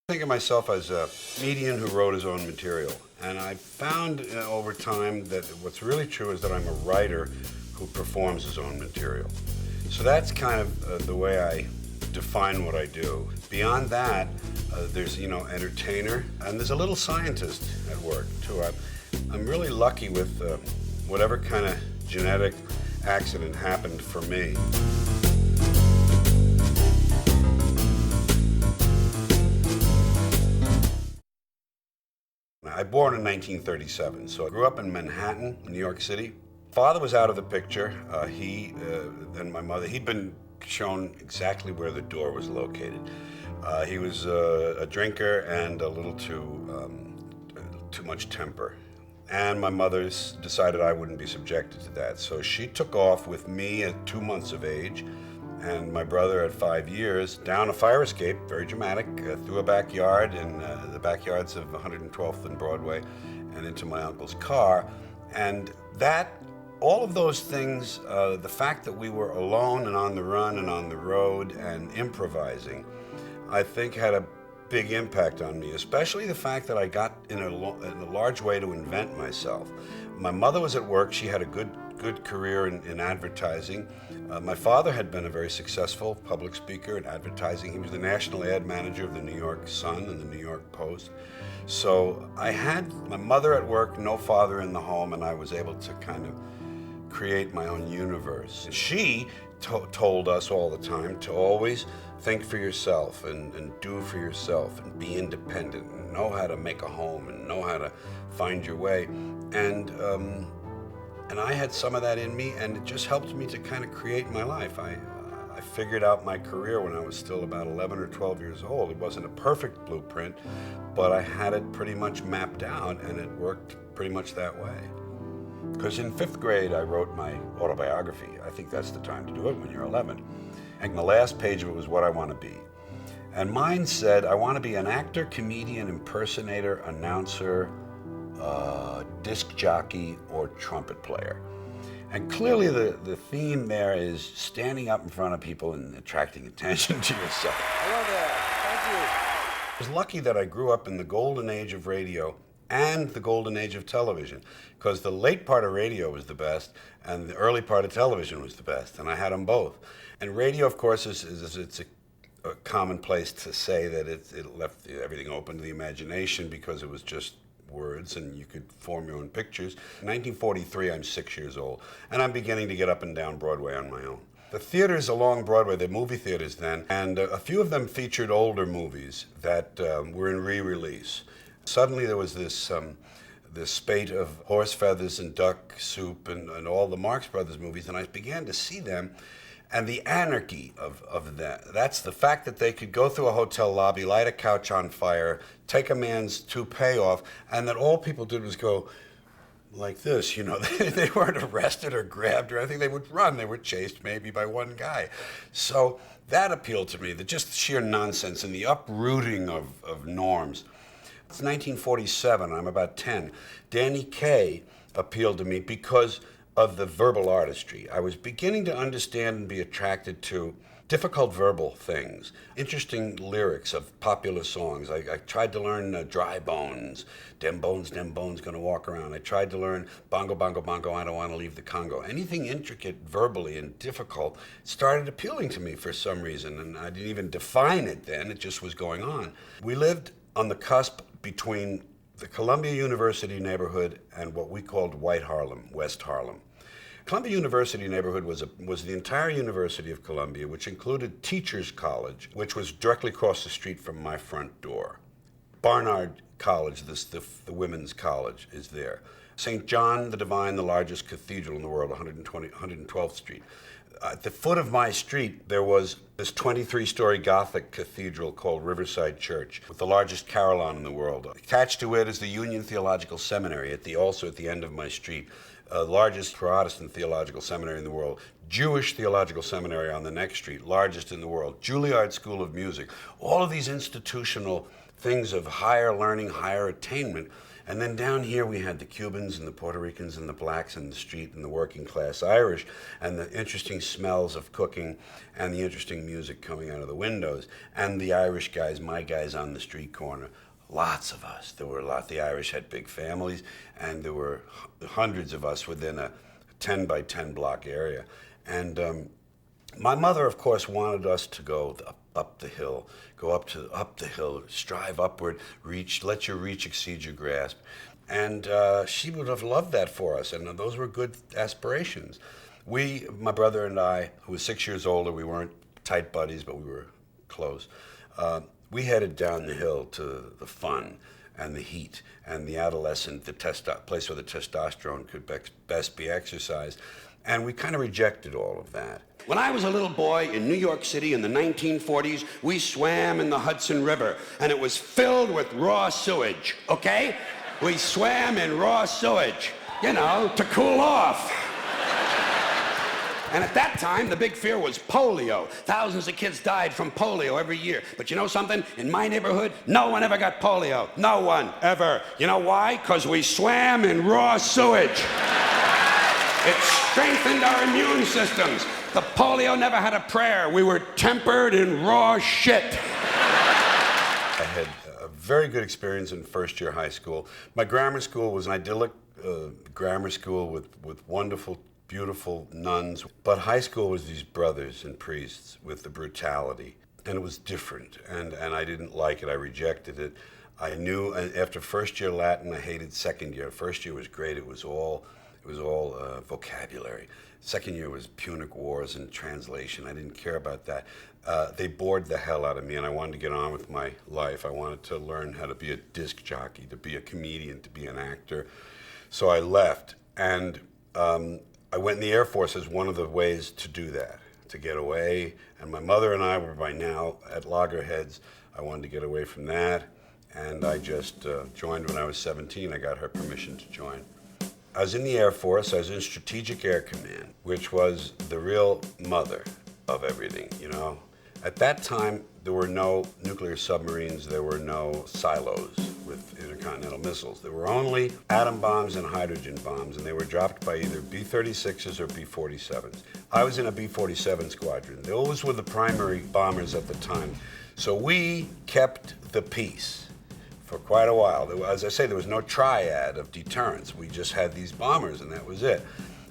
I think of myself as a comedian who wrote his own material. And I found over time that what's really true is that I'm a writer who performs his own material. So that's kind of the way I define what I do. Beyond that, there's, entertainer, and there's a little scientist at work, too. I'm really lucky with whatever kind of genetic accident happened for me. I was born in 1937, so I grew up in Manhattan, New York City. Father was out of the picture. He and my mother, he'd been shown exactly where the door was located. He was a drinker and a little too much temper. And my mother decided I wouldn't be subjected to that. So she took off with me at 2 months of age and my brother at 5 years down a fire escape, very dramatic, through a backyard in the backyards of 112th and Broadway and into my uncle's car. And all of those things, the fact that we were alone and on the run and on the road and improvising, I think had a big impact on me, especially the fact that I got in a large way to invent myself. My mother was at work. She had a good career in advertising. My father had been a very successful public speaker in advertising. He was the national ad manager of the New York Sun and the New York Post. So I had my mother at work, no father in the home, and I was able to kind of create my own universe. She told us all the time to always think for yourself and do for yourself and be independent and know how to make a home and know how to find your way. And I had some of that in me, and it just helped me to kind of create my life. I figured out my career when I was still about 11 or 12 years old. It wasn't a perfect blueprint, but I had it pretty much mapped out, and it worked pretty much that way. Because in 5th grade, I wrote my autobiography. I think that's the time to do it when you're 11. And the last page of it was what I want to be. And mine said, I want to be an actor, comedian, impersonator, announcer, disc jockey, or trumpet player. And clearly the theme there is standing up in front of people and attracting attention to yourself. I love that. Thank you. I was lucky that I grew up in the golden age of radio and the golden age of television, because the late part of radio was the best and the early part of television was the best, and I had them both. And radio, of course, it's a commonplace to say that it left everything open to the imagination because it was just words and you could form your own pictures. In 1943, I'm 6 years old, and I'm beginning to get up and down Broadway on my own. The theaters along Broadway, the movie theaters then, and a few of them featured older movies that were in re-release. Suddenly there was this spate of Horse Feathers and Duck Soup and all the Marx Brothers movies, and I began to see them. And the anarchy of that, that's the fact that they could go through a hotel lobby, light a couch on fire, take a man's toupee off, and that all people did was go like this, They weren't arrested or grabbed or anything. They would run. They were chased maybe by one guy. So that appealed to me, just sheer nonsense and the uprooting of norms. It's 1947, I'm about 10. Danny Kaye appealed to me because of the verbal artistry. I was beginning to understand and be attracted to difficult verbal things, interesting lyrics of popular songs. I tried to learn Dry Bones, dem bones, gonna walk around. I tried to learn Bongo, Bongo, Bongo, I don't want to leave the Congo. Anything intricate verbally and difficult started appealing to me for some reason, and I didn't even define it then, it just was going on. We lived on the cusp between the Columbia University neighborhood and what we called White Harlem, West Harlem. Columbia University neighborhood was the entire University of Columbia, which included Teachers College, which was directly across the street from my front door. Barnard College, the women's college, is there. St. John the Divine, the largest cathedral in the world, 112th Street. At the foot of my street, there was this 23-story Gothic cathedral called Riverside Church, with the largest carillon in the world. Attached to it is the Union Theological Seminary, also at the end of my street. largest Protestant theological seminary in the world. Jewish Theological Seminary on the next street, largest in the world. Juilliard School of Music. All of these institutional things of higher learning, higher attainment. And then down here we had the Cubans and the Puerto Ricans and the blacks in the street and the working class Irish and the interesting smells of cooking and the interesting music coming out of the windows and the Irish guys, my guys on the street corner. Lots of us. There were a lot. The Irish had big families and there were hundreds of us within a 10 by 10 block area. And my mother, of course, wanted us to go up the hill, go up the hill, strive upward, reach, let your reach exceed your grasp. And she would have loved that for us, and those were good aspirations. We, my brother and I, who was 6 years older, we weren't tight buddies, but we were close. We headed down the hill to the fun and the heat and the adolescent, the place where the testosterone could best be exercised. And we kind of rejected all of that. When I was a little boy in New York City in the 1940s, we swam in the Hudson River, and it was filled with raw sewage, okay? We swam in raw sewage, you know, to cool off. And at that time, the big fear was polio. Thousands of kids died from polio every year. But you know something? In my neighborhood, no one ever got polio. No one, ever. You know why? Because we swam in raw sewage. It strengthened our immune systems. The polio never had a prayer. We were tempered in raw shit. I had a very good experience in first year high school. My grammar school was an idyllic grammar school with wonderful, beautiful nuns. But high school was these brothers and priests with the brutality. And it was different. And I didn't like it. I rejected it. I knew after first year Latin, I hated second year. First year was great. It was all vocabulary. Second year was Punic Wars and translation. I didn't care about that. They bored the hell out of me, and I wanted to get on with my life. I wanted to learn how to be a disc jockey, to be a comedian, to be an actor. So I left, and I went in the Air Force as one of the ways to do that, to get away. And my mother and I were by now at loggerheads. I wanted to get away from that, and I just joined when I was 17. I got her permission to join. I was in the Air Force. I was in Strategic Air Command, which was the real mother of everything, you know. At that time, there were no nuclear submarines. There were no silos with intercontinental missiles. There were only atom bombs and hydrogen bombs, and they were dropped by either B-36s or B-47s. I was in a B-47 squadron. Those were the primary bombers at the time. So we kept the peace for quite a while. As I say, there was no triad of deterrence. We just had these bombers, and that was it.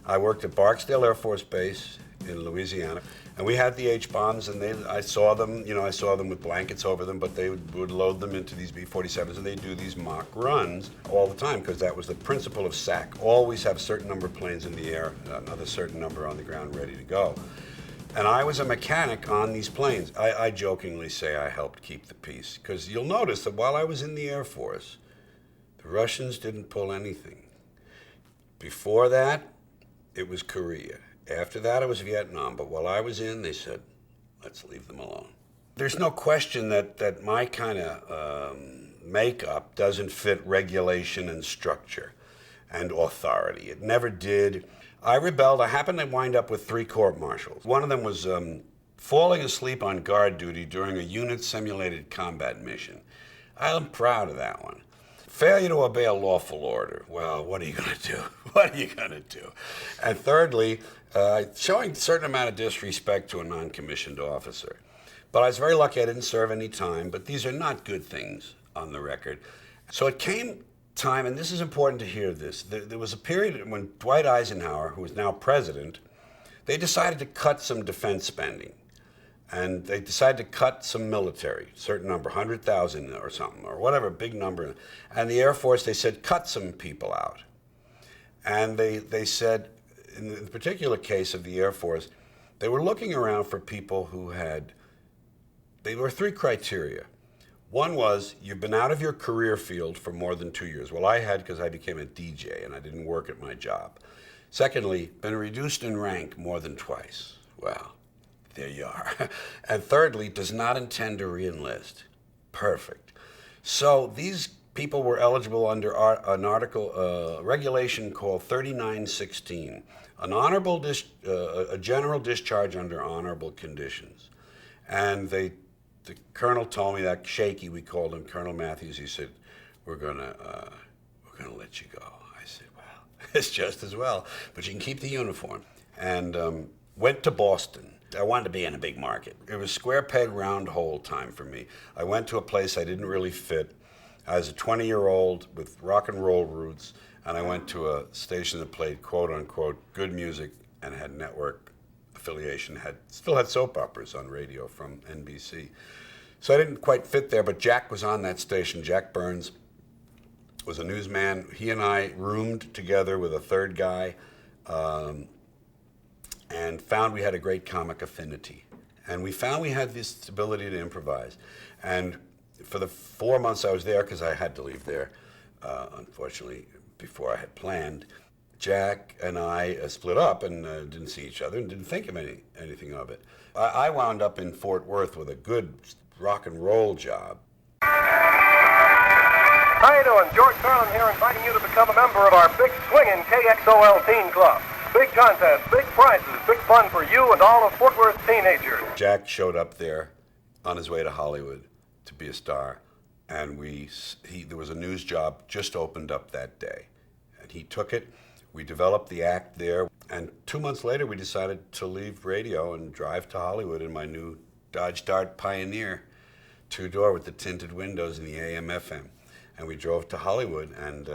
I worked at Barksdale Air Force Base in Louisiana, and we had the H-bombs, and I saw them, you know, I saw them with blankets over them, but they would load them into these B-47s, and they'd do these mock runs all the time, because that was the principle of SAC. Always have a certain number of planes in the air, another certain number on the ground ready to go. And I was a mechanic on these planes. I jokingly say I helped keep the peace, because you'll notice that while I was in the Air Force, the Russians didn't pull anything. Before that, it was Korea. After that, it was Vietnam. But while I was in, they said, let's leave them alone. There's no question that my kind of makeup doesn't fit regulation and structure and authority. It never did. I rebelled. I happened to wind up with 3 court-martials. One of them was falling asleep on guard duty during a unit-simulated combat mission. I'm proud of that one. Failure to obey a lawful order. Well, what are you going to do? What are you going to do? And thirdly, showing a certain amount of disrespect to a non-commissioned officer. But I was very lucky I didn't serve any time, but these are not good things on the record. So it came time, and this is important to hear this, there was a period when Dwight Eisenhower, who is now president, they decided to cut some defense spending. And they decided to cut some military, certain number, 100,000 or something, or whatever, big number. And the Air Force, they said, cut some people out. And they said, in the particular case of the Air Force, they were looking around for people who had, there were 3 criteria. One was, you've been out of your career field for more than 2 years. Well, I had, because I became a DJ and I didn't work at my job. Secondly, been reduced in rank more than twice. Well, there you are. And thirdly, does not intend to re-enlist. Perfect. So these people were eligible under an article, regulation called 3916, an a general discharge under honorable conditions. And the colonel told me, that shaky, we called him Colonel Matthews. He said, "We're gonna let you go." I said, "Well, it's just as well, but you can keep the uniform." And went to Boston. I wanted to be in a big market. It was square peg, round hole time for me. I went to a place I didn't really fit. I was a 20-year-old with rock and roll roots, and I went to a station that played quote-unquote good music and had network affiliation, still had soap operas on radio from NBC. So I didn't quite fit there, but Jack was on that station. Jack Burns was a newsman. He and I roomed together with a third guy, and found we had a great comic affinity. And we found we had this ability to improvise. And for the 4 months I was there, because I had to leave there, unfortunately, before I had planned, Jack and I split up and didn't see each other and didn't think of anything of it. I wound up in Fort Worth with a good rock and roll job. How you doing? George Carlin here, inviting you to become a member of our big swinging KXOL Teen Club. Big contests, big prizes, big fun for you and all of Fort Worth's teenagers. Jack showed up there on his way to Hollywood to be a star, and there was a news job just opened up that day, and he took it. We developed the act there, and 2 months later we decided to leave radio and drive to Hollywood in my new Dodge Dart Pioneer, two-door with the tinted windows and the AM/FM. And we drove to Hollywood, and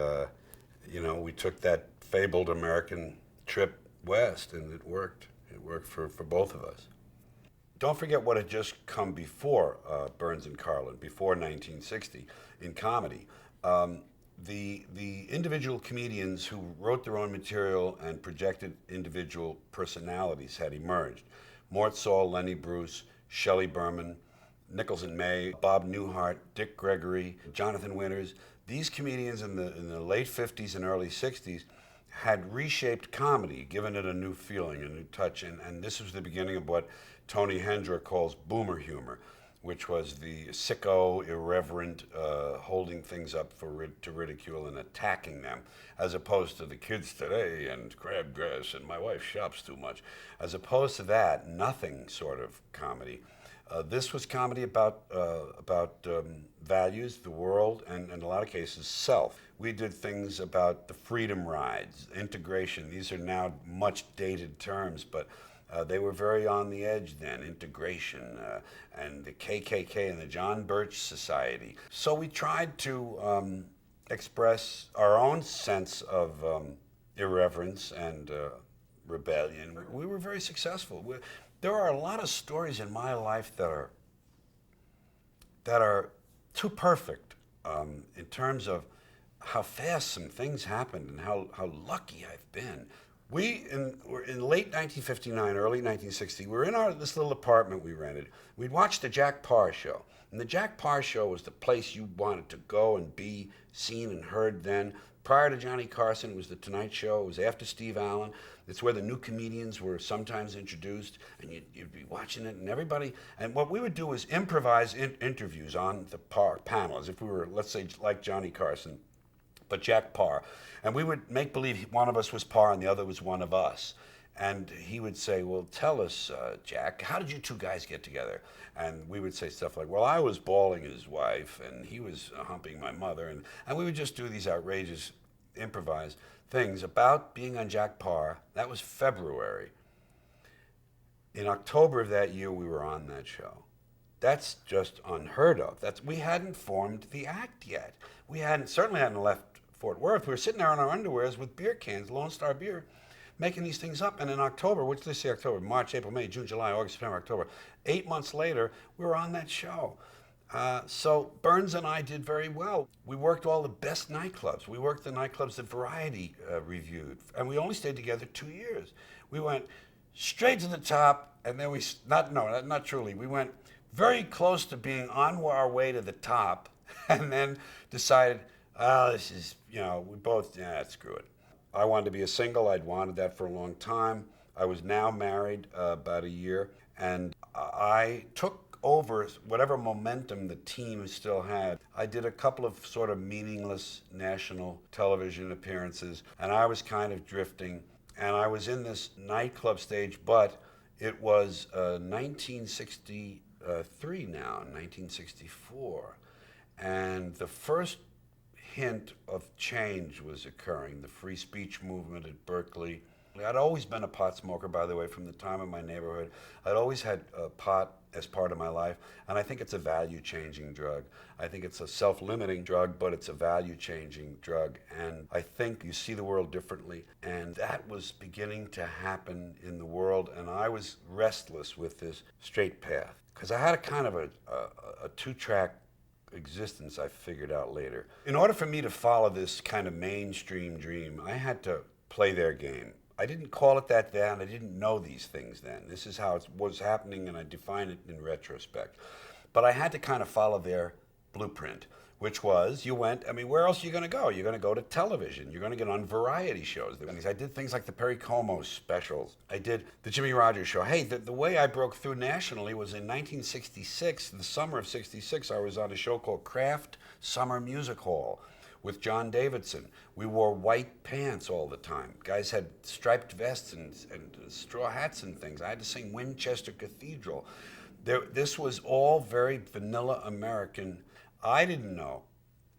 we took that fabled American trip west, and it worked. It worked for both of us. Don't forget what had just come before Burns and Carlin, before 1960, in comedy. The individual comedians who wrote their own material and projected individual personalities had emerged. Mort Saul, Lenny Bruce, Shelley Berman, Nichols and May, Bob Newhart, Dick Gregory, Jonathan Winters. These comedians in the late 50s and early 60s had reshaped comedy, given it a new feeling, a new touch, and this was the beginning of what Tony Hendra calls boomer humor, which was the sicko, irreverent, holding things up to ridicule and attacking them, as opposed to the kids today and crabgrass and my wife shops too much. As opposed to that, nothing sort of comedy. This was comedy about values, the world, and in a lot of cases, self. We did things about the freedom rides, integration. These are now much dated terms, but they were very on the edge then, integration, and the KKK and the John Birch Society. So we tried to express our own sense of irreverence and rebellion. We were very successful. There are a lot of stories in my life that are too perfect in terms of how fast some things happened and how lucky I've been. Were in late 1959, early 1960, we were in this little apartment we rented. We'd watched the Jack Paar show. And the Jack Paar show was the place you wanted to go and be seen and heard then. Prior to Johnny Carson, it was The Tonight Show. It was after Steve Allen. It's where the new comedians were sometimes introduced, and you'd be watching it, and everybody. And what we would do is improvise interviews on the Paar panel, as if we were, let's say, like Johnny Carson, but Jack Paar. And we would make believe one of us was Paar and the other was one of us. And he would say, "Well, tell us, Jack, how did you two guys get together?" And we would say stuff like, "Well, I was bawling his wife, and he was humping my mother." And we would just do these outrageous, improvised things about being on Jack Paar. That was February. In October of that year, we were on that show. That's just unheard of. We hadn't formed the act yet. We certainly hadn't left Fort Worth. We were sitting there in our underwears with beer cans, Lone Star beer, making these things up. And in October, which they say October, March, April, May, June, July, August, September, October, 8 months later, we were on that show. So Burns and I did very well. We worked all the best nightclubs. We worked the nightclubs that Variety reviewed. And we only stayed together 2 years. We went straight to the top, and then not truly. We went very close to being on our way to the top, and then decided, this is, we both, screw it. I wanted to be a single. I'd wanted that for a long time. I was now married about a year, and I took over whatever momentum the team still had. I did a couple of sort of meaningless national television appearances, and I was kind of drifting. And I was in this nightclub stage, but it was 1963 now, 1964. And the first hint of change was occurring, the free speech movement at Berkeley. I'd always been a pot smoker, by the way, from the time in my neighborhood. I'd always had pot as part of my life, and I think it's a value-changing drug. I think it's a self-limiting drug, but it's a value-changing drug, and I think you see the world differently, and that was beginning to happen in the world, and I was restless with this straight path, because I had a kind of a two-track existence I figured out later. In order for me to follow this kind of mainstream dream, I had to play their game. I didn't call it that then. I didn't know these things then. This is how it was happening, and I define it in retrospect. But I had to kind of follow their blueprint, which was where else are you going to go? You're going to go to television. You're going to get on variety shows. I did things like the Perry Como specials. I did the Jimmy Rogers show. Hey, the way I broke through nationally was in 1966, the summer of 66, I was on a show called Kraft Summer Music Hall with John Davidson. We wore white pants all the time. Guys had striped vests and straw hats and things. I had to sing Winchester Cathedral. This was all very vanilla American. I didn't know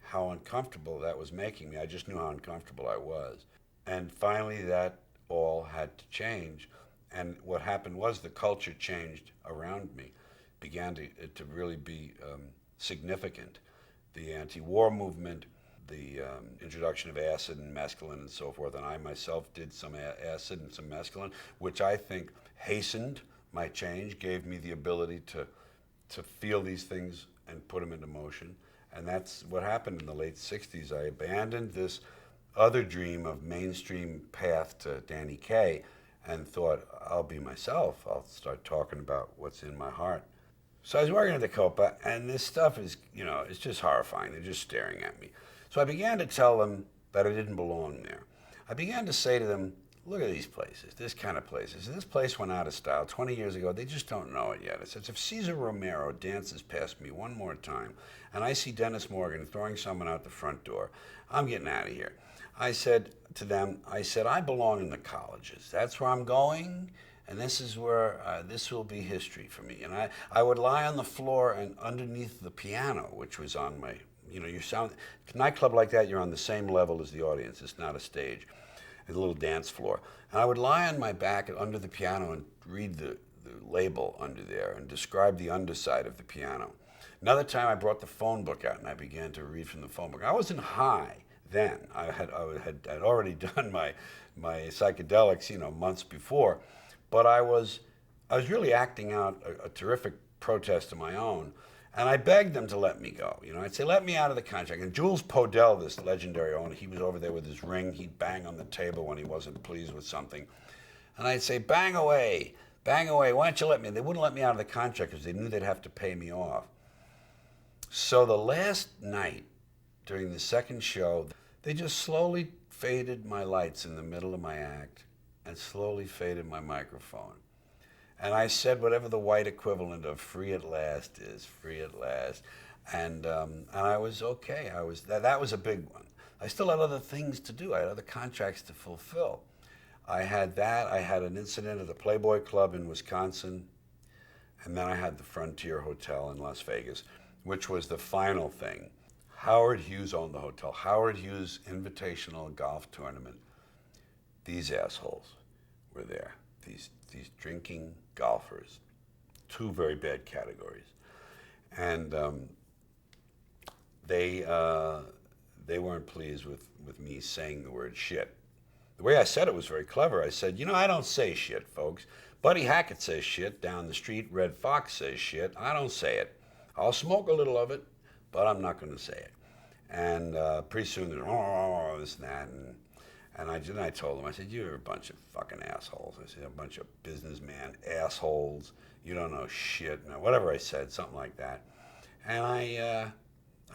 how uncomfortable that was making me. I just knew how uncomfortable I was. And finally, that all had to change. And what happened was the culture changed around me, began to really be significant. The anti-war movement, the introduction of acid and mescaline and so forth, and I myself did some acid and some mescaline, which I think hastened my change, gave me the ability to feel these things and put them into motion. And that's what happened in the late 60s. I abandoned this other dream of mainstream path to Danny Kaye and thought, I'll be myself. I'll start talking about what's in my heart. So I was working at the Copa, and this stuff is, it's just horrifying. They're just staring at me. So I began to tell them that I didn't belong there. I began to say to them, look at these places, this kind of places. This place went out of style 20 years ago. They just don't know it yet. I said, if Cesar Romero dances past me one more time and I see Dennis Morgan throwing someone out the front door, I'm getting out of here. I said to them, I belong in the colleges. That's where I'm going, and this is where this will be history for me. And I would lie on the floor and underneath the piano, which was on my, nightclub like that, you're on the same level as the audience. It's not a stage. A little dance floor. And I would lie on my back under the piano and read the label under there and describe the underside of the piano. Another time I brought the phone book out and I began to read from the phone book. I wasn't high then. I had already done my psychedelics, months before, but I was really acting out a terrific protest of my own. And I begged them to let me go. I'd say, let me out of the contract. And Jules Podell, this legendary owner, he was over there with his ring. He'd bang on the table when he wasn't pleased with something. And I'd say, bang away, why don't you let me? They wouldn't let me out of the contract because they knew they'd have to pay me off. So the last night, during the second show, they just slowly faded my lights in the middle of my act and slowly faded my microphone. And I said whatever the white equivalent of free at last is, free at last. And I was okay. That was a big one. I still had other things to do. I had other contracts to fulfill. I had that. I had an incident at the Playboy Club in Wisconsin. And then I had the Frontier Hotel in Las Vegas, which was the final thing. Howard Hughes owned the hotel. Howard Hughes Invitational Golf Tournament. These assholes were there. These drinking golfers, two very bad categories, and they weren't pleased with me saying the word shit. The way I said it was very clever. I said, I don't say shit, folks. Buddy Hackett says shit down the street. Red Fox says shit. I don't say it. I'll smoke a little of it, but I'm not going to say it. And pretty soon, this and that, and I told them, I said, you're a bunch of fucking assholes. I said, a bunch of businessman assholes. You don't know shit. Now, whatever I said, something like that. And I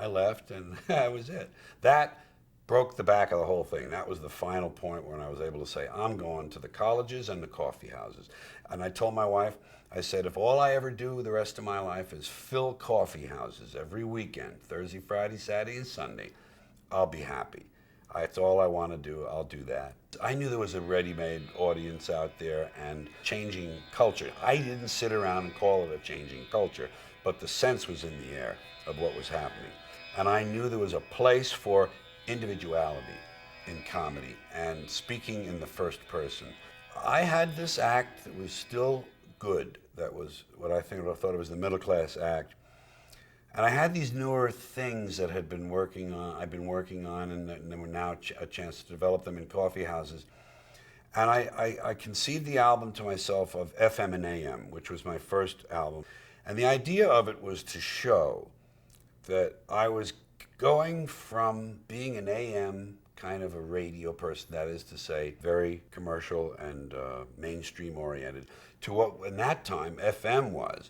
left, and that was it. That broke the back of the whole thing. That was the final point when I was able to say, I'm going to the colleges and the coffee houses. And I told my wife, I said, if all I ever do the rest of my life is fill coffee houses every weekend, Thursday, Friday, Saturday, and Sunday, I'll be happy. That's all I want to do. I'll do that. I knew there was a ready-made audience out there and changing culture. I didn't sit around and call it a changing culture, but the sense was in the air of what was happening. And I knew there was a place for individuality in comedy and speaking in the first person. I had this act that was still good. That was what I thought it was the middle-class act. And I had these newer things that I've been working on, and there were now a chance to develop them in coffee houses. And I conceived the album to myself of FM and AM, which was my first album. And the idea of it was to show that I was going from being an AM kind of a radio person, that is to say, very commercial and mainstream oriented, to what in that time FM was.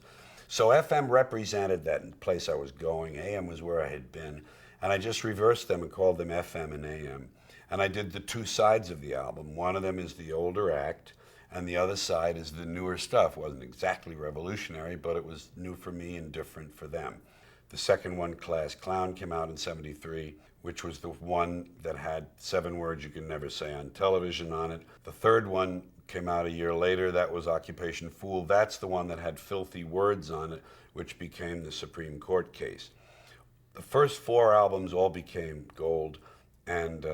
So FM represented that place I was going. AM was where I had been. And I just reversed them and called them FM and AM. And I did the two sides of the album. One of them is the older act, and the other side is the newer stuff. It wasn't exactly revolutionary, but it was new for me and different for them. The second one, Class Clown, came out in '73, which was the one that had 7 words you can never say on television on it. The third one came out a year later. That was Occupation Fool. That's the one that had filthy words on it, which became the Supreme Court case. The first 4 albums all became gold, and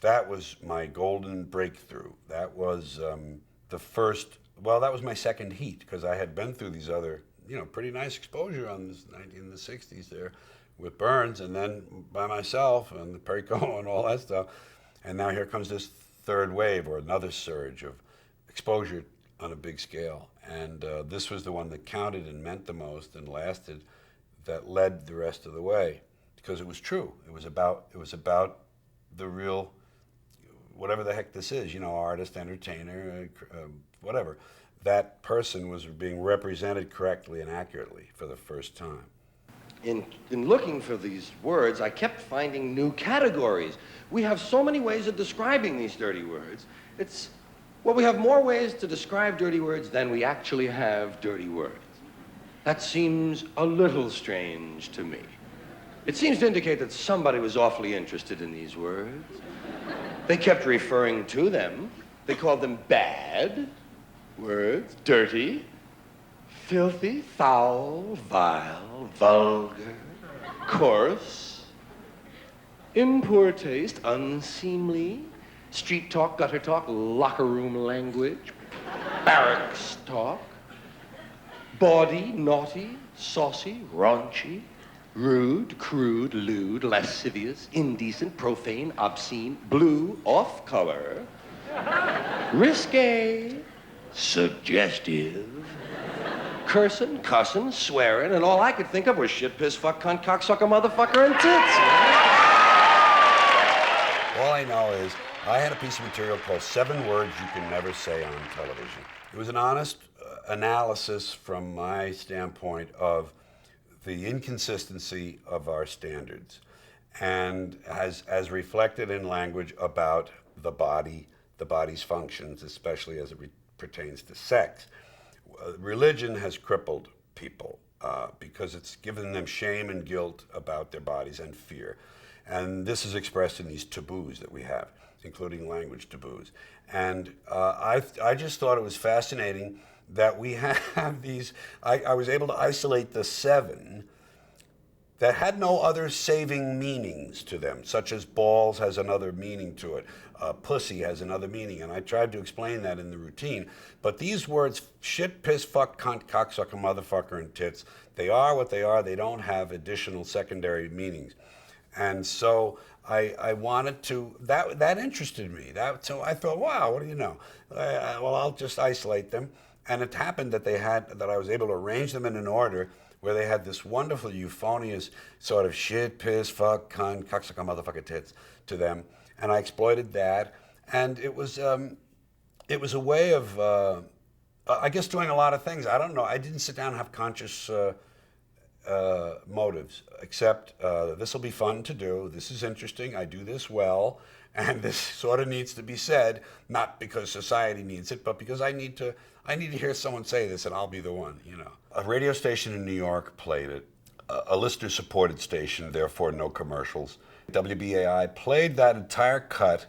that was my golden breakthrough. That was that was my second heat, because I had been through these other, pretty nice exposure on this in the 60s there with Burns, and then by myself and the Perry Como and all that stuff. And now here comes this third wave, or another surge of exposure on a big scale. And this was the one that counted and meant the most and lasted, that led the rest of the way, because it was true. It was about the real, whatever the heck this is, artist, entertainer, whatever. That person was being represented correctly and accurately for the first time. In looking for these words, I kept finding new categories. We have so many ways of describing these dirty words. We have more ways to describe dirty words than we actually have dirty words. That seems a little strange to me. It seems to indicate that somebody was awfully interested in these words. They kept referring to them. They called them bad words, dirty, filthy, foul, vile, vulgar, coarse, in poor taste, unseemly, street talk, gutter talk, locker room language, barracks talk, bawdy, naughty, saucy, raunchy, rude, crude, lewd, lascivious, indecent, profane, obscene, blue, off-color, risque, suggestive, cursing, cussing, swearing, and all I could think of was shit, piss, fuck, cunt, cocksucker, motherfucker, and tits. All I know is I had a piece of material called 7 Words You Can Never Say on Television. It was an honest analysis from my standpoint of the inconsistency of our standards, and as reflected in language about the body, the body's functions, especially as it pertains to sex. Religion has crippled people because it's given them shame and guilt about their bodies and fear. And this is expressed in these taboos that we have, including language taboos. And I just thought it was fascinating that we have these, I was able to isolate the 7 that had no other saving meanings to them, such as balls has another meaning to it, pussy has another meaning, and I tried to explain that in the routine. But these words, shit, piss, fuck, cunt, cocksucker, motherfucker, and tits, they are what they are. They don't have additional secondary meanings. And so I wanted to, that interested me. So I thought, wow, what do you know? Well, I'll just isolate them. And it happened that I was able to arrange them in an order where they had this wonderful euphonious sort of shit, piss, fuck, cunt, cocksucker, motherfucker, tits to them. And I exploited that. And it was a way of, I guess, doing a lot of things. I don't know. I didn't sit down and have conscious motives, except this will be fun to do, this is interesting, I do this well, and this sort of needs to be said, not because society needs it, but because I need to hear someone say this, and I'll be the one, you know. A radio station in New York played it, a listener-supported station, therefore no commercials. WBAI played that entire cut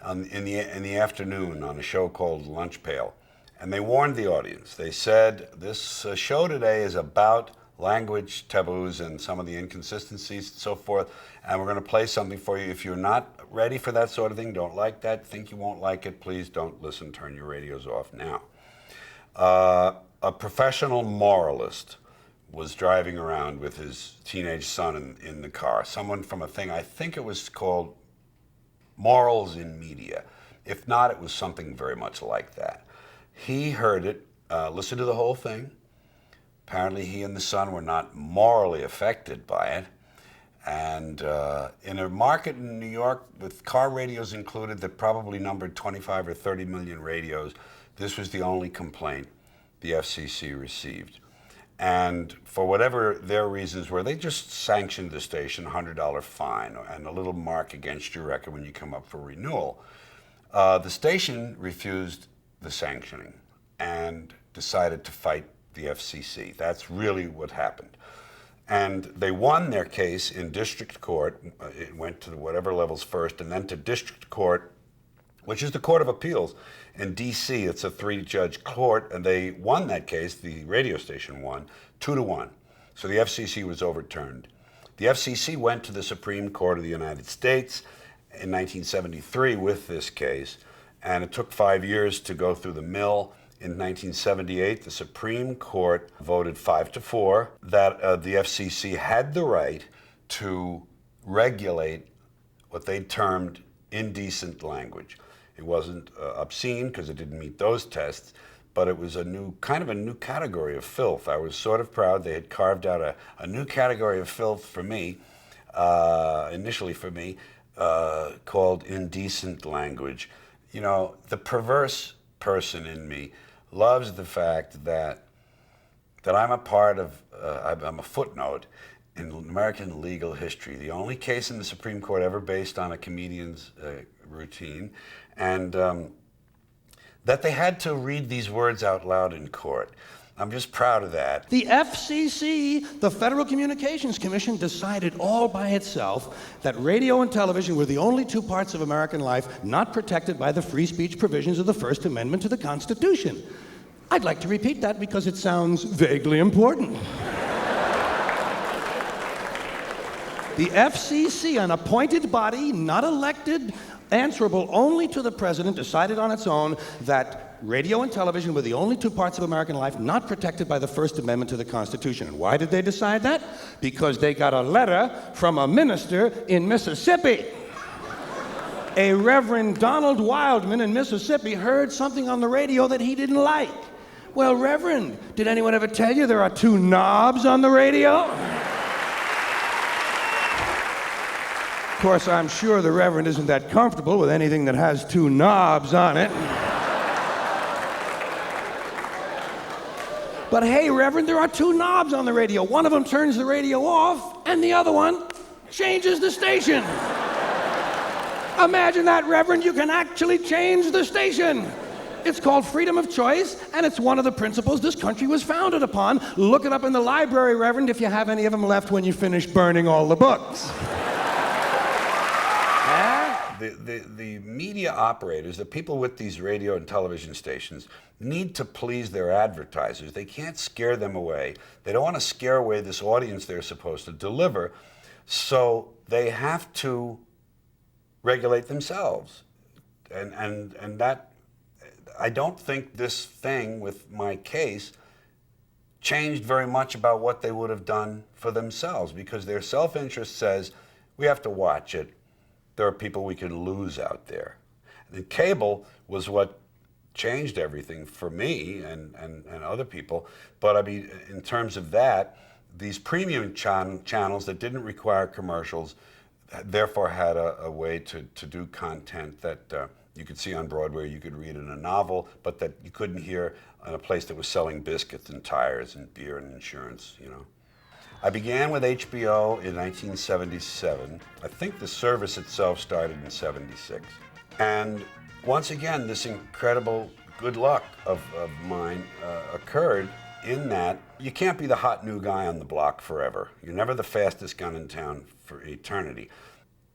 in the afternoon on a show called Lunch Pail, and they warned the audience. They said, this show today is about language taboos and some of the inconsistencies and so forth, and we're going to play something for you. If you're not ready for that sort of thing, don't like that, think you won't like it, please don't listen, turn your radios off now. A professional moralist was driving around with his teenage son in the car, someone from a thing, I think it was called Morals in Media. If not, it was something very much like that. He heard it, listened to the whole thing. Apparently he and the son were not morally affected by it. And in a market in New York with car radios included that probably numbered 25 or 30 million radios, this was the only complaint the FCC received. And for whatever their reasons were, they just sanctioned the station, $100 fine and a little mark against your record when you come up for renewal. The station refused the sanctioning and decided to fight the FCC. That's really what happened. And they won their case in district court. It went to whatever levels first, and then to district court, which is the Court of Appeals in D.C. It's a 3-judge court, and they won that case. The radio station won 2-1. So the FCC was overturned. The FCC went to the Supreme Court of the United States in 1973 with this case, and it took 5 years to go through the mill. In 1978, the Supreme Court voted 5-4 that the FCC had the right to regulate what they termed indecent language. It wasn't obscene because it didn't meet those tests, but it was kind of a new category of filth. I was sort of proud they had carved out a new category of filth for me, initially for me, called indecent language. You know, the perverse person in me loves the fact that I'm a part of, I'm a footnote in American legal history, the only case in the Supreme Court ever based on a comedian's routine, and that they had to read these words out loud in court. I'm just proud of that. The FCC, the Federal Communications Commission, decided all by itself that radio and television were the only two parts of American life not protected by the free speech provisions of the First Amendment to the Constitution. I'd like to repeat that because it sounds vaguely important. The FCC, an appointed body, not elected, answerable only to the president, decided on its own that radio and television were the only two parts of American life not protected by the First Amendment to the Constitution. And why did they decide that? Because they got a letter from a minister in Mississippi. A Reverend Donald Wildman in Mississippi heard something on the radio that he didn't like. Well, Reverend, did anyone ever tell you there are two knobs on the radio? Of course, I'm sure the Reverend isn't that comfortable with anything that has two knobs on it. But hey, Reverend, there are two knobs on the radio. One of them turns the radio off, and the other one changes the station. Imagine that, Reverend, you can actually change the station. It's called freedom of choice, and it's one of the principles this country was founded upon. Look it up in the library, Reverend, if you have any of them left when you finish burning all the books. The media operators, the people with these radio and television stations, need to please their advertisers. They can't scare them away. They don't want to scare away this audience they're supposed to deliver, so they have to regulate themselves. And that, I don't think this thing with my case changed very much about what they would have done for themselves, because their self-interest says, we have to watch it. There are people we can lose out there. The cable was what changed everything for me and other people. But I mean, in terms of that, these premium channels that didn't require commercials, therefore had a way to do content that you could see on Broadway, you could read in a novel, but that you couldn't hear in a place that was selling biscuits and tires and beer and insurance, you know. I began with HBO in 1977. I think the service itself started in 76. And once again, this incredible good luck of mine occurred in that you can't be the hot new guy on the block forever. You're never the fastest gun in town for eternity.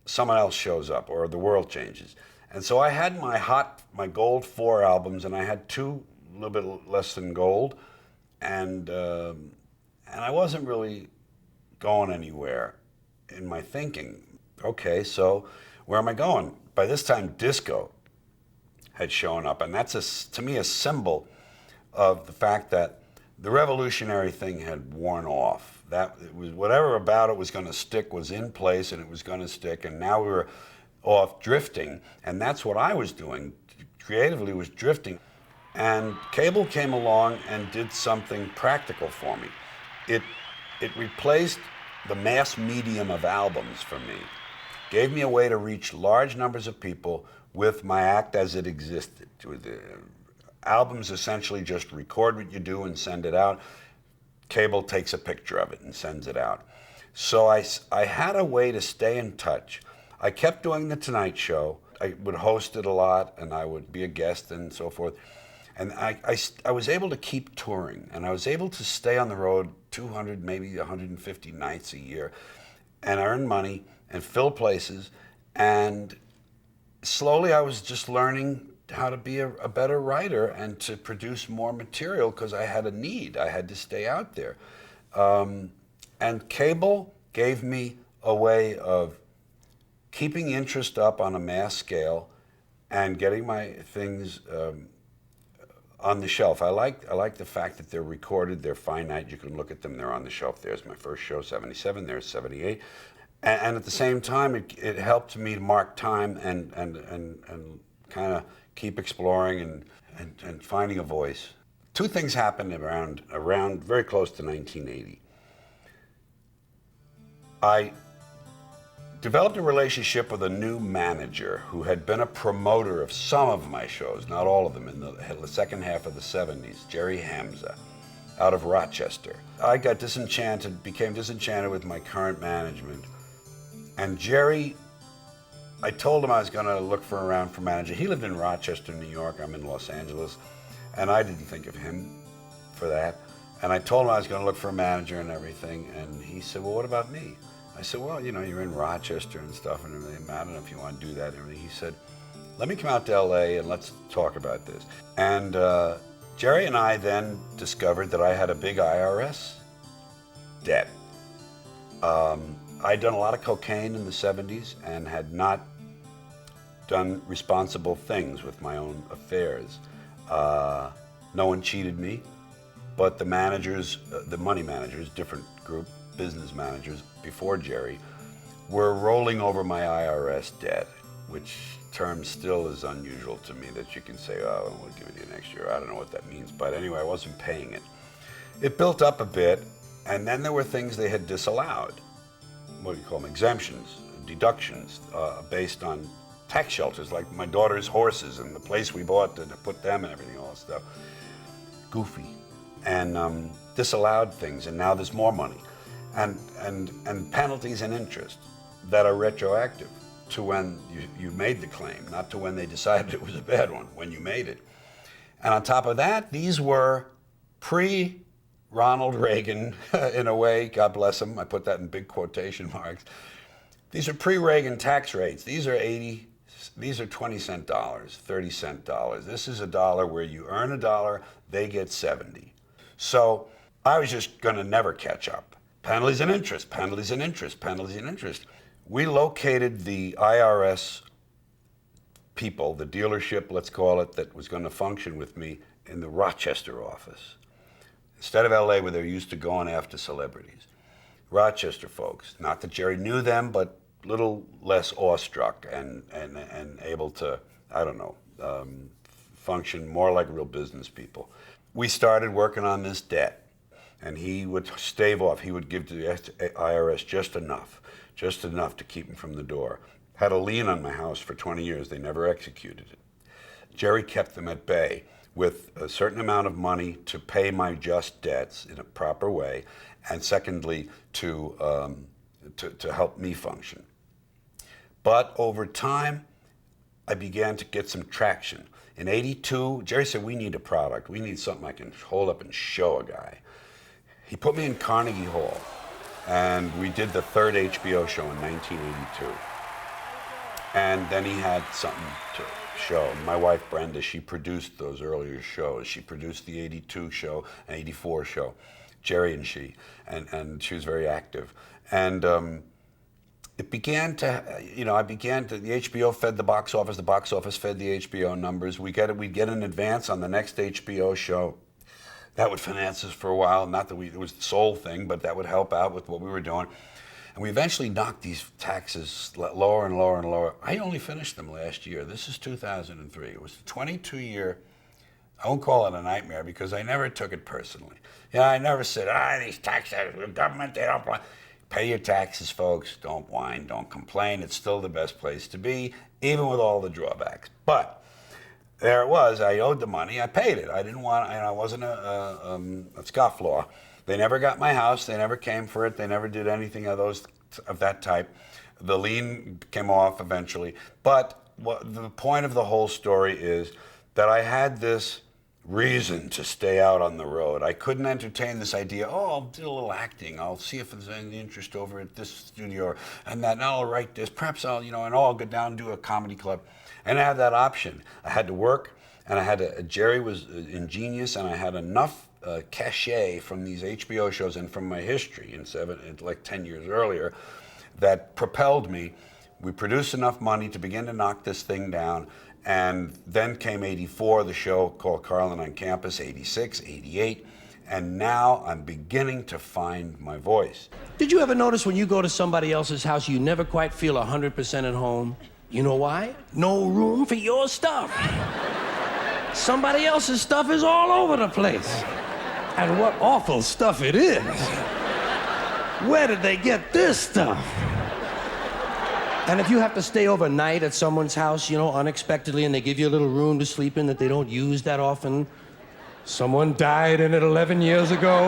Someone else shows up or the world changes. And so I had my gold 4 albums, and I had 2 a little bit less than gold, and I wasn't really going anywhere in my thinking. Okay, so where am I going? By this time, disco had shown up, and that's to me a symbol of the fact that the revolutionary thing had worn off. That it was whatever about it was going to stick was in place, and it was going to stick, and now we were off drifting, and that's what I was doing creatively, was drifting. And cable came along and did something practical for me. It replaced the mass medium of albums for me, gave me a way to reach large numbers of people with my act as it existed. Albums essentially just record what you do and send it out. Cable takes a picture of it and sends it out. So I had a way to stay in touch. I kept doing The Tonight Show. I would host it a lot, and I would be a guest and so forth. And I was able to keep touring, and I was able to stay on the road 200, maybe 150 nights a year, and earn money and fill places. And slowly I was just learning how to be a better writer and to produce more material because I had a need. I had to stay out there. And cable gave me a way of keeping interest up on a mass scale and getting my things on the shelf. I like the fact that they're recorded, they're finite, you can look at them, they're on the shelf. There's my first show, 77, there's 78. And at the same time, it helped me to mark time and kind of keep exploring and finding a voice. 2 things happened around very close to 1980. I developed a relationship with a new manager who had been a promoter of some of my shows, not all of them, in the second half of the 70s, Jerry Hamza, out of Rochester. I got became disenchanted with my current management. And Jerry, I told him I was going to look around for a manager. He lived in Rochester, New York. I'm in Los Angeles. And I didn't think of him for that. And I told him I was going to look for a manager and everything. And he said, well, what about me? I said, well, you're in Rochester and stuff and everything. I don't know if you want to do that and everything. He said, let me come out to LA and let's talk about this. And Jerry and I then discovered that I had a big IRS debt. I'd done a lot of cocaine in the 70s and had not done responsible things with my own affairs. No one cheated me, but the managers, the money managers, different group, business managers before Jerry, were rolling over my IRS debt, which term still is unusual to me that you can say, oh, we'll give it to you next year. I don't know what that means, but anyway, I wasn't paying it. It built up a bit, and then there were things they had disallowed. What do you call them? Exemptions, deductions, based on tax shelters, like my daughter's horses and the place we bought to put them and everything, all that stuff. Goofy. And disallowed things, and now there's more money. And penalties and interest that are retroactive to when you made the claim, not to when they decided it was a bad one, when you made it. And on top of that, these were pre-Ronald Reagan, in a way, God bless him, I put that in big quotation marks. These are pre-Reagan tax rates. These are 20-cent dollars, 30-cent dollars. This is a dollar where you earn a dollar, they get 70. So I was just gonna never catch up. Penalties and interest, penalties and interest, penalties and interest. We located the IRS people, the dealership, let's call it, that was going to function with me in the Rochester office. Instead of LA, where they're used to going after celebrities. Rochester folks, not that Jerry knew them, but a little less awestruck and able to, I don't know, function more like real business people. We started working on this debt. And he would stave off. He would give to the IRS just enough to keep him from the door. Had a lien on my house for 20 years. They never executed it. Jerry kept them at bay. with a certain amount of money to pay my just debts in a proper way, and secondly, to help me function. But over time, I began to get some traction. In '82, Jerry said, we need a product. We need something I can hold up and show a guy. He put me in Carnegie Hall, and we did the third HBO show in 1982. And then he had something to show. My wife, Brenda, she produced those earlier shows. She produced the '82 show and '84 show, Jerry and she, and she was very active. And it began to, the HBO fed the box office fed the HBO numbers. We'd get an advance on the next HBO show. That would finance us for a while. Not that it was the sole thing, but that would help out with what we were doing. And we eventually knocked these taxes lower and lower and lower. I only finished them last year. This is 2003. It was a 22-year, I won't call it a nightmare because I never took it personally. I never said, these taxes, the government, they don't want. Pay your taxes, folks. Don't whine, don't complain. It's still the best place to be, even with all the drawbacks. But there it was. I owed the money. I paid it. I didn't want, I wasn't a scofflaw. They never got my house. They never came for it. They never did anything of that type. The lien came off eventually. But the point of the whole story is that I had this reason to stay out on the road. I couldn't entertain this idea, I'll do a little acting. I'll see if there's any interest over at this studio and that, and I'll write this. Perhaps I'll go down and do a comedy club. And I had that option. I had to work, and Jerry was ingenious, and I had enough cachet from these HBO shows and from my history like 10 years earlier that propelled me. We produced enough money to begin to knock this thing down. And then came '84, the show called Carlin on Campus, '86, '88, and now I'm beginning to find my voice. Did you ever notice when you go to somebody else's house, you never quite feel 100% at home? You know why? No room for your stuff. Somebody else's stuff is all over the place. And what awful stuff it is. Where did they get this stuff? And if you have to stay overnight at someone's house, unexpectedly, and they give you a little room to sleep in that they don't use that often, someone died in it 11 years ago,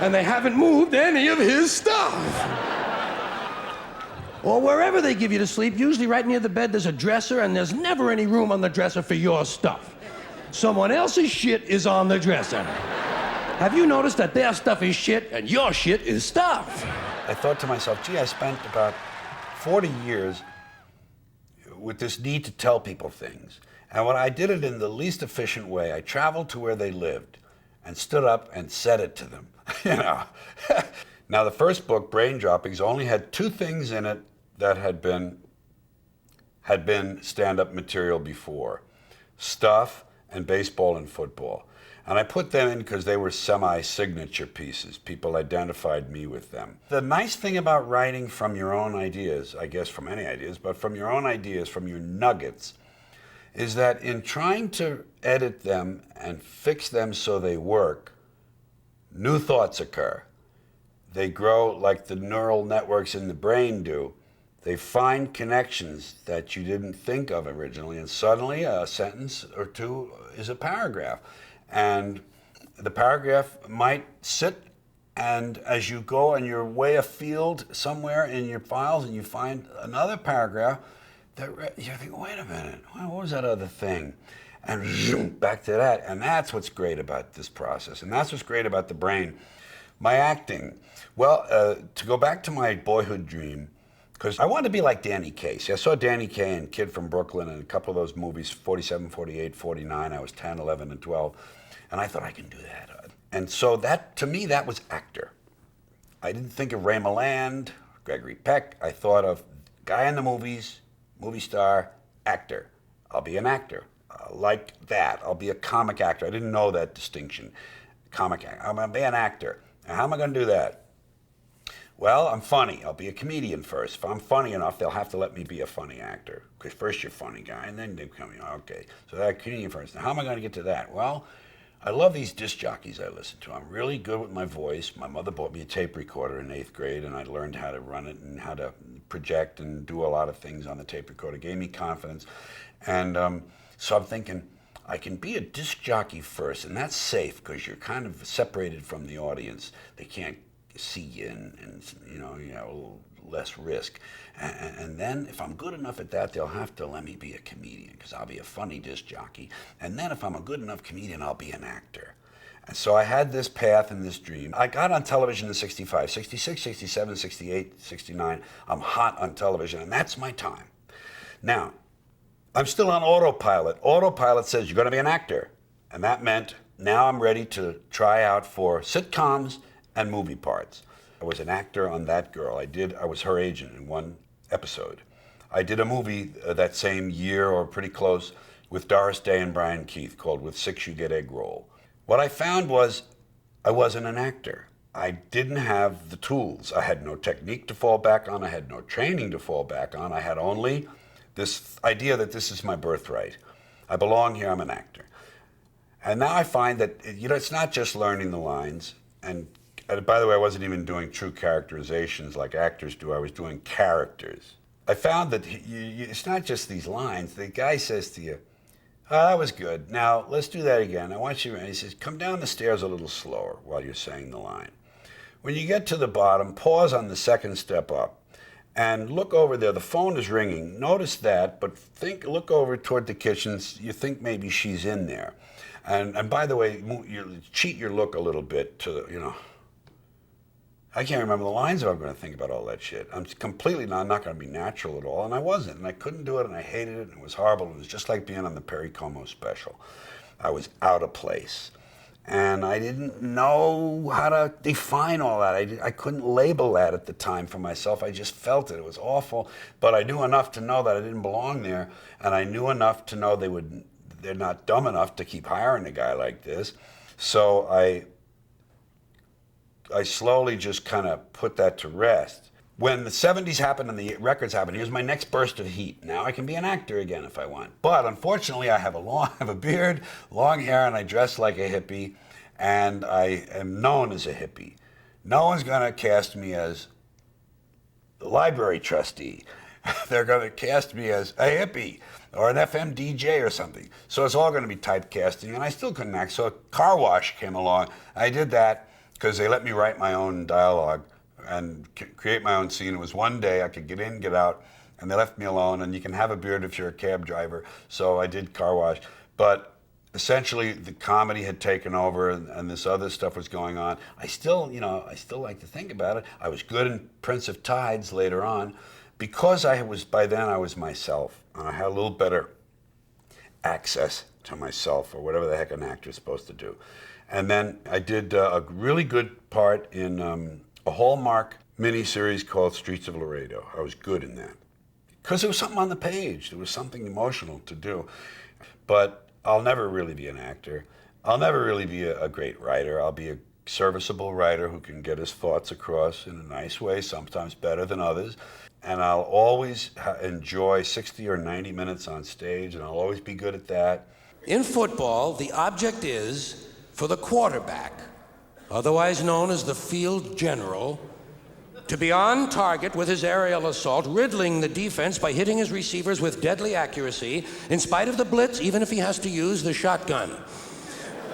and they haven't moved any of his stuff. Or wherever they give you to sleep, usually right near the bed, there's a dresser, and there's never any room on the dresser for your stuff. Someone else's shit is on the dresser. Have you noticed that their stuff is shit and your shit is stuff? I thought to myself, gee, I spent about 40 years with this need to tell people things. And when I did it in the least efficient way, I traveled to where they lived and stood up and said it to them. Now, the first book, Brain Droppings, only had two things in it that had been stand-up material before: stuff and baseball and football. And I put them in because they were semi-signature pieces. People identified me with them. The nice thing about writing from your own ideas, I guess from any ideas, but from your own ideas, from your nuggets, is that in trying to edit them and fix them so they work, new thoughts occur. They grow like the neural networks in the brain do. They find connections that you didn't think of originally, and suddenly a sentence or two is a paragraph. And the paragraph might sit, and as you go on your way afield somewhere in your files and you find another paragraph, that you think, wait a minute, what was that other thing? And zoom, back to that. And that's what's great about this process. And that's what's great about the brain. My acting. Well, to go back to my boyhood dream, because I wanted to be like Danny Kaye. See, I saw Danny Kaye and Kid from Brooklyn and a couple of those movies, 47, 48, 49. I was 10, 11, and 12. And I thought, I can do that. And so that, to me, that was actor. I didn't think of Ray Milland, Gregory Peck. I thought of guy in the movies, movie star, actor. I'll be an actor. Like that. I'll be a comic actor. I didn't know that distinction. Comic actor. I'm going to be an actor. Now, how am I going to do that? Well, I'm funny. I'll be a comedian first. If I'm funny enough, they'll have to let me be a funny actor. Because first you're a funny guy, and then they become, okay. So that comedian first. Now, how am I going to get to that? Well, I love these disc jockeys I listen to. I'm really good with my voice. My mother bought me a tape recorder in 8th grade, and I learned how to run it and how to project and do a lot of things on the tape recorder. It gave me confidence. And so I'm thinking, I can be a disc jockey first, and that's safe because you're kind of separated from the audience. They can't see you, and you know, a little less risk. And then if I'm good enough at that, they'll have to let me be a comedian because I'll be a funny disc jockey. And then if I'm a good enough comedian, I'll be an actor. And so I had this path and this dream. I got on television in 65, 66, 67, 68, 69. I'm hot on television, and that's my time. Now, I'm still on autopilot. Autopilot says you're going to be an actor. And that meant now I'm ready to try out for sitcoms and movie parts. I was an actor on That Girl. I was her agent in one episode. I did a movie that same year or pretty close with Doris Day and Brian Keith called With Six You Get Egg Roll. What I found was I wasn't an actor. I didn't have the tools. I had no technique to fall back on. I had no training to fall back on. I had only this idea that this is my birthright. I belong here, I'm an actor. And now I find that, it's not just learning the lines. And by the way, I wasn't even doing true characterizations like actors do. I was doing characters. I found that it's not just these lines. The guy says to you, "Oh, that was good. Now, let's do that again. I want you," and he says, "Come down the stairs a little slower while you're saying the line. When you get to the bottom, pause on the second step up and look over there. The phone is ringing. Notice that, but look over toward the kitchen. You think maybe she's in there. And by the way, cheat your look a little bit to, I can't remember the lines if I'm going to think about all that shit. I'm not going to be natural at all, and I wasn't, and I couldn't do it, and I hated it, and it was horrible. It was just like being on the Perry Como special. I was out of place, and I didn't know how to define all that. I couldn't label that at the time for myself. I just felt it. It was awful, but I knew enough to know that I didn't belong there, and I knew enough to know they're not dumb enough to keep hiring a guy like this. So I slowly just kind of put that to rest. When the 70s happened and the records happened, here's my next burst of heat. Now I can be an actor again if I want. But unfortunately, I have a beard, long hair, and I dress like a hippie, and I am known as a hippie. No one's going to cast me as the library trustee. They're going to cast me as a hippie or an FM DJ or something. So it's all going to be typecasting, and I still couldn't act. So a car wash came along. I did that because they let me write my own dialogue and create my own scene. It was one day I could get in, get out, and they left me alone, and you can have a beard if you're a cab driver. So I did car wash. But essentially the comedy had taken over and this other stuff was going on. I still like to think about it. I was good in Prince of Tides later on because by then I was myself. And I had a little better access to myself or whatever the heck an actor is supposed to do. And then I did a really good part in a Hallmark miniseries called Streets of Laredo. I was good in that. Because there was something on the page. There was something emotional to do. But I'll never really be an actor. I'll never really be a great writer. I'll be a serviceable writer who can get his thoughts across in a nice way, sometimes better than others. And I'll always enjoy 60 or 90 minutes on stage, and I'll always be good at that. In football, the object is for the quarterback, otherwise known as the field general, to be on target with his aerial assault, riddling the defense by hitting his receivers with deadly accuracy, in spite of the blitz, even if he has to use the shotgun.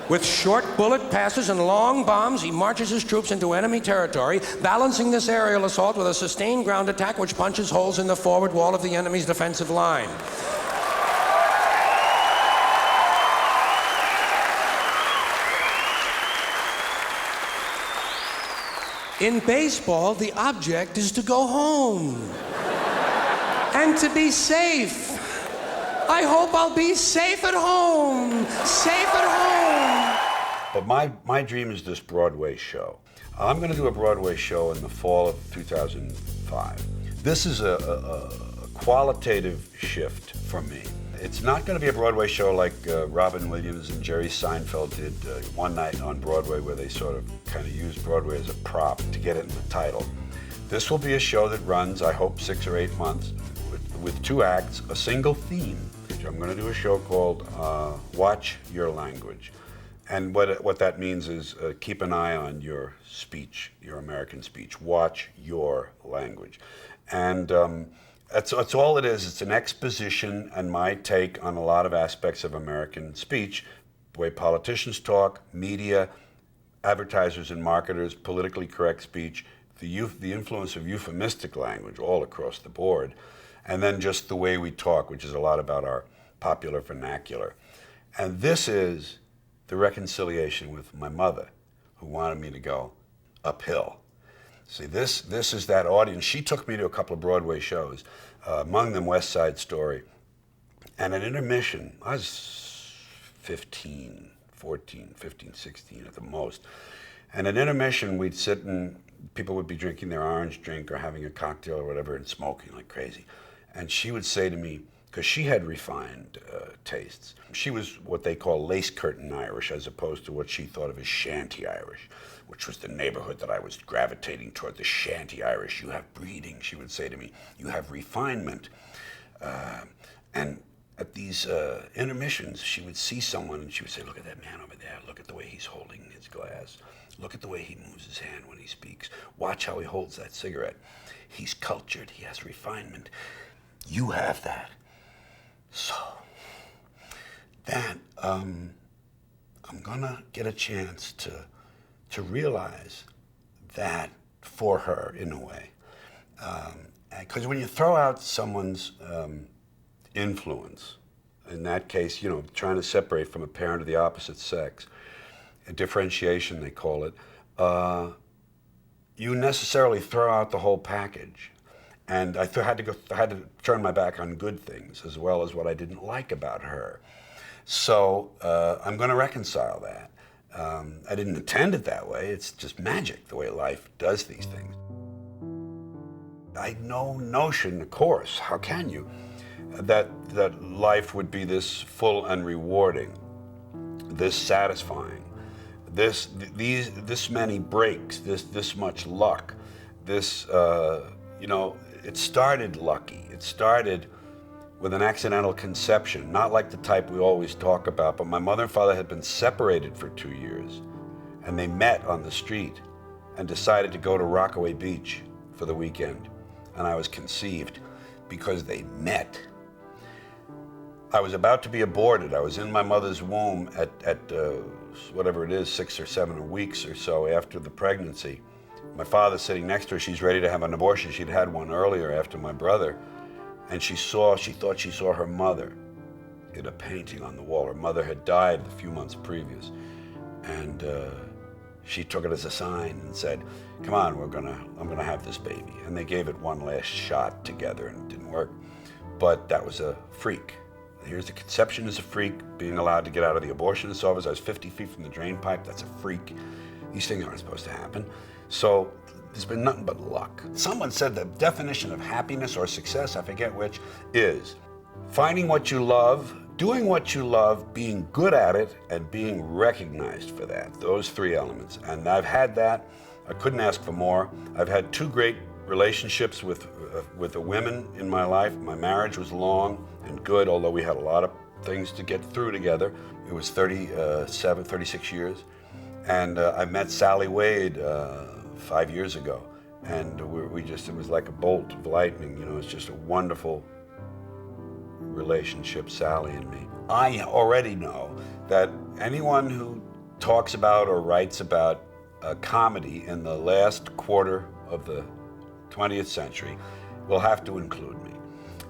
With short bullet passes and long bombs, he marches his troops into enemy territory, balancing this aerial assault with a sustained ground attack which punches holes in the forward wall of the enemy's defensive line. In baseball, the object is to go home and to be safe. I hope I'll be safe at home, safe at home. But my dream is this Broadway show. I'm going to do a Broadway show in the fall of 2005. This is a qualitative shift for me. It's not going to be a Broadway show like Robin Williams and Jerry Seinfeld did one night on Broadway, where they sort of kind of used Broadway as a prop to get it in the title. This will be a show that runs, I hope, 6 or 8 months with 2 acts, a single theme. I'm going to do a show called Watch Your Language. And what that means is keep an eye on your speech, your American speech. Watch your language. And That's all it is. It's an exposition and my take on a lot of aspects of American speech, the way politicians talk, media, advertisers and marketers, politically correct speech, the influence of euphemistic language all across the board, and then just the way we talk, which is a lot about our popular vernacular. And this is the reconciliation with my mother, who wanted me to go uphill. See, this is that audience. She took me to a couple of Broadway shows, among them West Side Story. And at intermission, I was 15, 16 at the most. And at intermission, we'd sit and people would be drinking their orange drink or having a cocktail or whatever and smoking like crazy. And she would say to me, because she had refined tastes, she was what they call lace curtain Irish as opposed to what she thought of as shanty Irish, which was the neighborhood that I was gravitating toward, the shanty Irish. You have breeding, she would say to me. You have refinement. And at these intermissions, she would see someone and she would say, look at that man over there. Look at the way he's holding his glass. Look at the way he moves his hand when he speaks. Watch how he holds that cigarette. He's cultured. He has refinement. You have that. So that I'm gonna get a chance to realize that for her in a way, because when you throw out someone's influence, in that case, trying to separate from a parent of the opposite sex, a differentiation they call it, you necessarily throw out the whole package. And I had to turn my back on good things as well as what I didn't like about her. So I'm going to reconcile that. I didn't intend it that way. It's just magic, the way life does these things. I had no notion, of course, how can you, that life would be this full and rewarding, this satisfying, this many breaks, this much luck, this, it started lucky. It started with an accidental conception, not like the type we always talk about, but my mother and father had been separated for 2 years, and they met on the street and decided to go to Rockaway Beach for the weekend, and I was conceived because they met. I was about to be aborted. I was in my mother's womb at whatever it is, 6 or 7 weeks or so after the pregnancy. My father's sitting next to her. She's ready to have an abortion. She'd had one earlier after my brother. And she thought she saw her mother in a painting on the wall. Her mother had died a few months previous. And she took it as a sign and said, come on, I'm gonna have this baby. And they gave it one last shot together and it didn't work. But that was a freak. Here's the conception as a freak, being allowed to get out of the abortionist's office. I was 50 feet from the drain pipe. That's a freak. These things aren't supposed to happen. So there's been nothing but luck. Someone said the definition of happiness or success, I forget which, is finding what you love, doing what you love, being good at it, and being recognized for that. Those 3 elements. And I've had that. I couldn't ask for more. I've had 2 great relationships with the women in my life. My marriage was long and good, although we had a lot of things to get through together. It was 36 years. And I met Sally Wade 5 years ago. And it was like a bolt of lightning. It's just a wonderful relationship, Sally and me. I already know that anyone who talks about or writes about comedy in the last quarter of the 20th century will have to include me,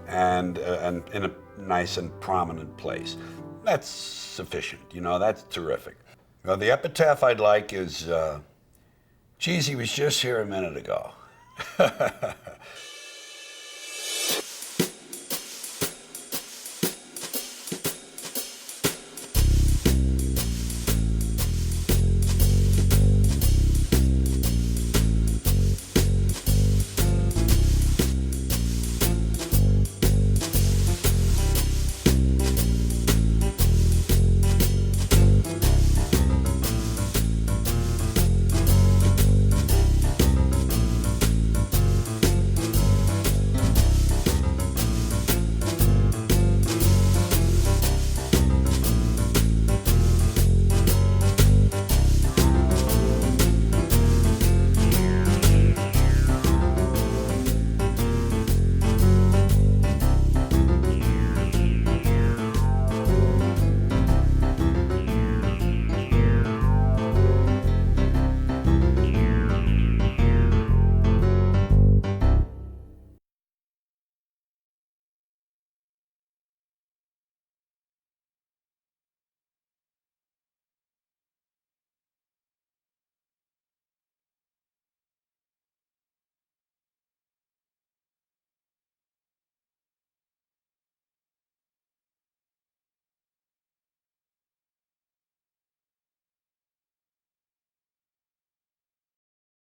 and in a nice and prominent place. That's sufficient, that's terrific. Well, the epitaph I'd like is, geez, he was just here a minute ago.